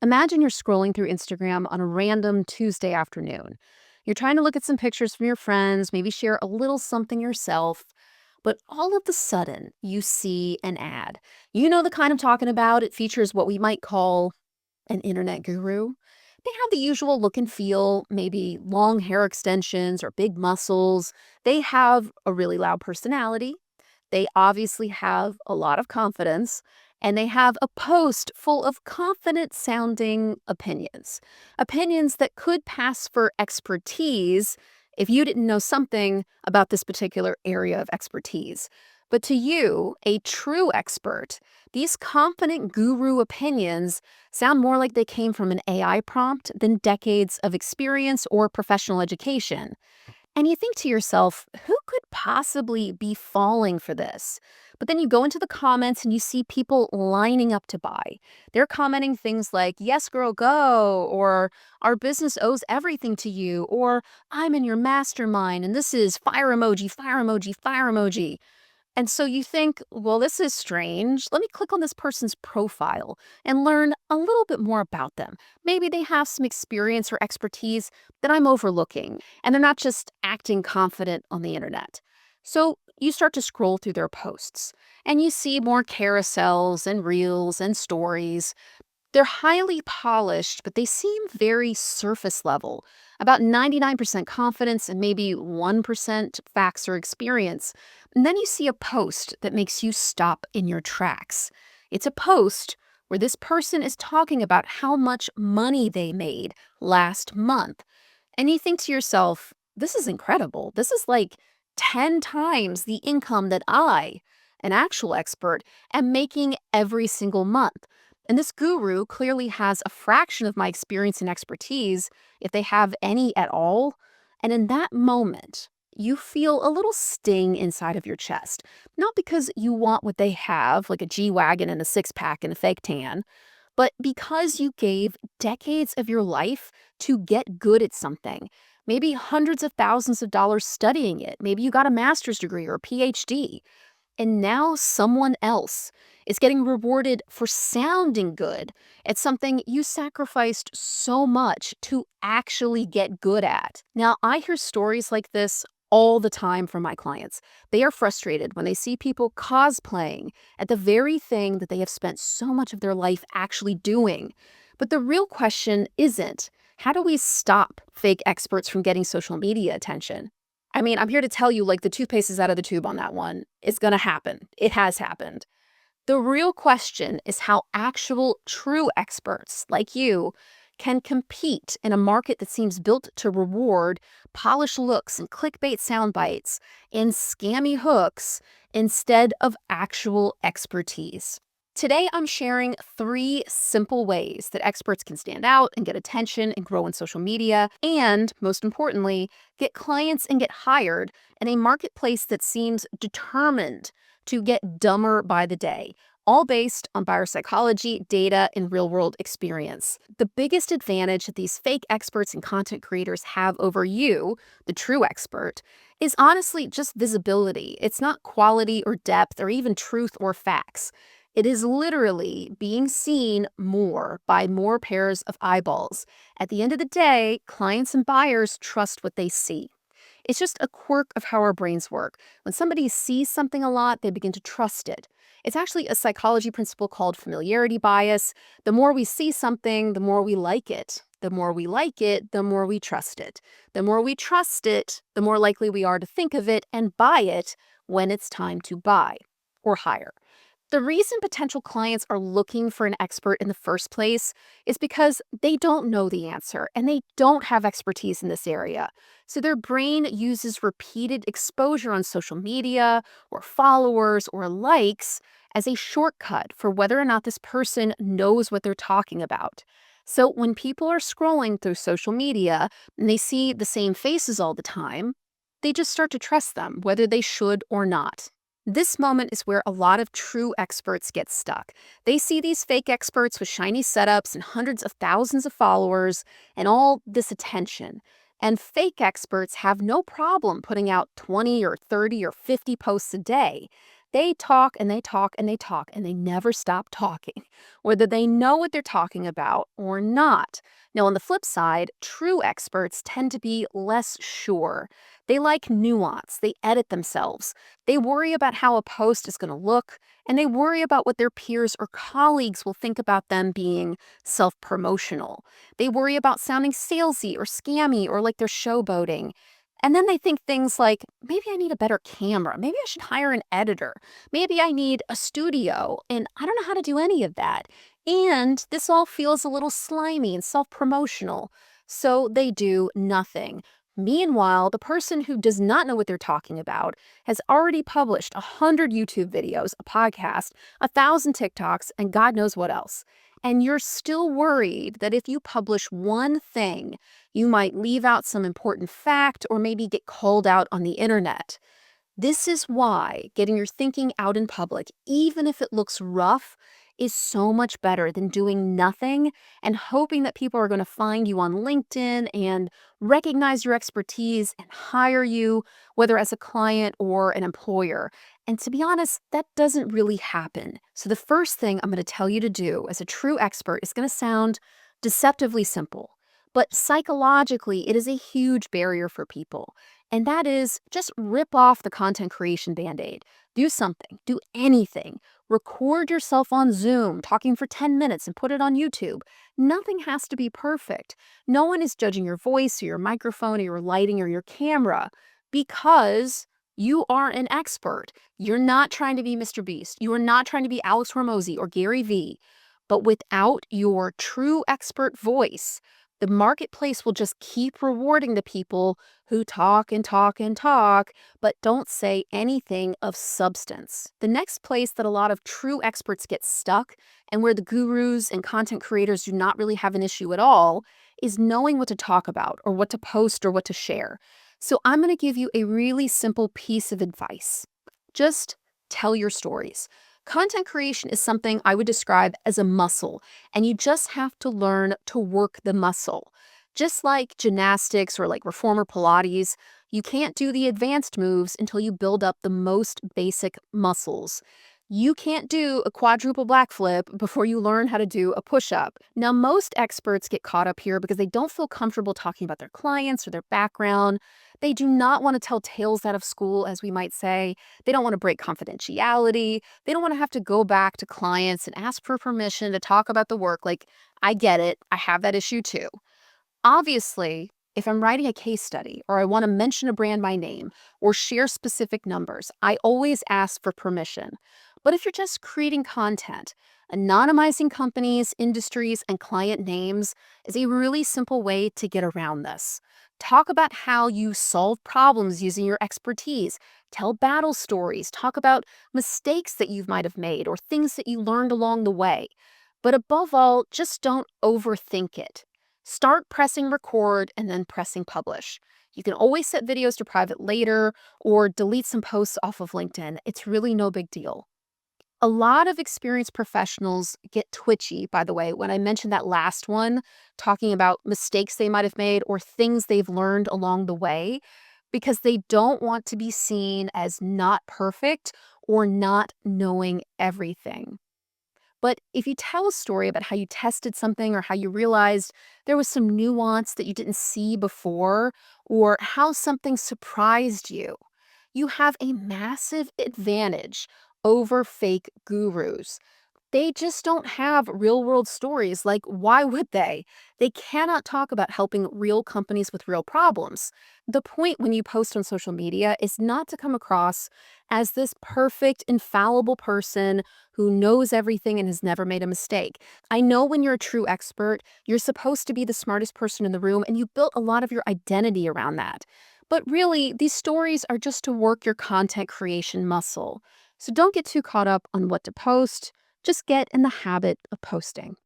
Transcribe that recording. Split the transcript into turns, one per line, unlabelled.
Imagine you're scrolling through Instagram on a random Tuesday afternoon. You're trying to look at some pictures from your friends, maybe share a little something yourself, but all of a sudden you see an ad. You know the kind I'm talking about. It features what we might call an internet guru. They have the usual look and feel, maybe long hair extensions or big muscles. They have a really loud personality. They obviously have a lot of confidence, and they have a post full of confident sounding opinions. Opinions that could pass for expertise if you didn't know something about this particular area of expertise. But to you, a true expert, these confident guru opinions sound more like they came from an AI prompt than decades of experience or professional education. And you think to yourself, who could possibly be falling for this? But then you go into the comments and you see people lining up to buy. They're commenting things like, yes, girl, go, or our business owes everything to you, or I'm in your mastermind, and this is fire emoji, fire emoji, fire emoji. And so you think, well, this is strange. Let me click on this person's profile and learn a little bit more about them. Maybe they have some experience or expertise that I'm overlooking, and they're not just acting confident on the internet. So you start to scroll through their posts, and you see more carousels and reels and stories. They're highly polished, but they seem very surface level, about 99% confidence and maybe 1% facts or experience. And then you see a post that makes you stop in your tracks. It's a post where this person is talking about how much money they made last month. And you think to yourself, this is incredible. This is like 10 times the income that I, an actual expert, am making every single month. And this guru clearly has a fraction of my experience and expertise, if they have any at all. And in that moment, you feel a little sting inside of your chest. Not because you want what they have, like a G Wagon and a six pack and a fake tan, but because you gave decades of your life to get good at something. Maybe hundreds of thousands of dollars studying it. Maybe you got a master's degree or a PhD. And now someone else is getting rewarded for sounding good at something you sacrificed so much to actually get good at. Now, I hear stories like this all the time from my clients. They are frustrated when they see people cosplaying at the very thing that they have spent so much of their life actually doing. But the real question isn't, how do we stop fake experts from getting social media attention? I mean, I'm here to tell you, like, the toothpaste is out of the tube on that one. It's gonna happen. It has happened. The real question is how actual, true experts like you can compete in a market that seems built to reward polished looks and clickbait sound bites and scammy hooks instead of actual expertise. Today, I'm sharing 3 simple ways that experts can stand out and get attention and grow in social media, and most importantly, get clients and get hired in a marketplace that seems determined to get dumber by the day, all based on buyer psychology, data, and real world experience. The biggest advantage that these fake experts and content creators have over you, the true expert, is honestly just visibility. It's not quality or depth or even truth or facts. It is literally being seen more by more pairs of eyeballs. At the end of the day, clients and buyers trust what they see. It's just a quirk of how our brains work. When somebody sees something a lot, they begin to trust it. It's actually a psychology principle called familiarity bias. The more we see something, the more we like it. The more we like it, the more we trust it. The more we trust it, the more likely we are to think of it and buy it when it's time to buy or hire. The reason potential clients are looking for an expert in the first place is because they don't know the answer and they don't have expertise in this area. So their brain uses repeated exposure on social media or followers or likes as a shortcut for whether or not this person knows what they're talking about. So when people are scrolling through social media and they see the same faces all the time, they just start to trust them, whether they should or not. This moment is where a lot of true experts get stuck. They see these fake experts with shiny setups and hundreds of thousands of followers and all this attention. And fake experts have no problem putting out 20 or 30 or 50 posts a day. They talk and they talk and they talk and they never stop talking, whether they know what they're talking about or not. Now, on the flip side, true experts tend to be less sure. They like nuance, they edit themselves, they worry about how a post is going to look, and they worry about what their peers or colleagues will think about them being self promotional. They worry about sounding salesy or scammy or like they're showboating. And then they think things like, maybe I need a better camera. Maybe I should hire an editor. Maybe I need a studio. And I don't know how to do any of that. And this all feels a little slimy and self promotional. So they do nothing. Meanwhile, the person who does not know what they're talking about has already published 100 YouTube videos, a podcast, 1,000 TikToks, and God knows what else. And you're still worried that if you publish one thing, you might leave out some important fact or maybe get called out on the internet. This is why getting your thinking out in public, even if it looks rough, is so much better than doing nothing and hoping that people are going to find you on LinkedIn and recognize your expertise and hire you, whether as a client or an employer. And to be honest, that doesn't really happen. So, the first thing I'm going to tell you to do as a true expert is going to sound deceptively simple. But psychologically, it is a huge barrier for people. And that is just rip off the content creation band aid. Do something, do anything. Record yourself on Zoom talking for 10 minutes and put it on YouTube. Nothing has to be perfect. No one is judging your voice or your microphone or your lighting or your camera because you are an expert. You're not trying to be Mr. Beast. You are not trying to be Alex Hormozy or Gary Vee. But without your true expert voice, the marketplace will just keep rewarding the people who talk and talk and talk, but don't say anything of substance. The next place that a lot of true experts get stuck, and where the gurus and content creators do not really have an issue at all, is knowing what to talk about or what to post or what to share. So I'm going to give you a really simple piece of advice. Just tell your stories. Content creation is something I would describe as a muscle, and you just have to learn to work the muscle. Just like gymnastics or like reformer Pilates, you can't do the advanced moves until you build up the most basic muscles. You can't do a quadruple black flip before you learn how to do a push up. Now, most experts get caught up here because they don't feel comfortable talking about their clients or their background. They do not want to tell tales out of school, as we might say. They don't want to break confidentiality. They don't want to have to go back to clients and ask for permission to talk about the work. Like, I get it. I have that issue too. Obviously, if I'm writing a case study or I want to mention a brand by name or share specific numbers, I always ask for permission. But if you're just creating content, anonymizing companies, industries, and client names is a really simple way to get around this. Talk about how you solve problems using your expertise. Tell battle stories. Talk about mistakes that you might have made or things that you learned along the way. But above all, just don't overthink it. Start pressing record and then pressing publish. You can always set videos to private later or delete some posts off of LinkedIn. It's really no big deal. A lot of experienced professionals get twitchy, by the way, when I mentioned that last one, talking about mistakes they might have made or things they've learned along the way, because they don't want to be seen as not perfect or not knowing everything. But if you tell a story about how you tested something or how you realized there was some nuance that you didn't see before, or how something surprised you, you have a massive advantage over fake gurus. They just don't have real world stories. Like, why would they? They cannot talk about helping real companies with real problems. The point when you post on social media is not to come across as this perfect, infallible person who knows everything and has never made a mistake. I know when you're a true expert, you're supposed to be the smartest person in the room, and you built a lot of your identity around that. But really, these stories are just to work your content creation muscle. So don't get too caught up on what to post. Just get in the habit of posting.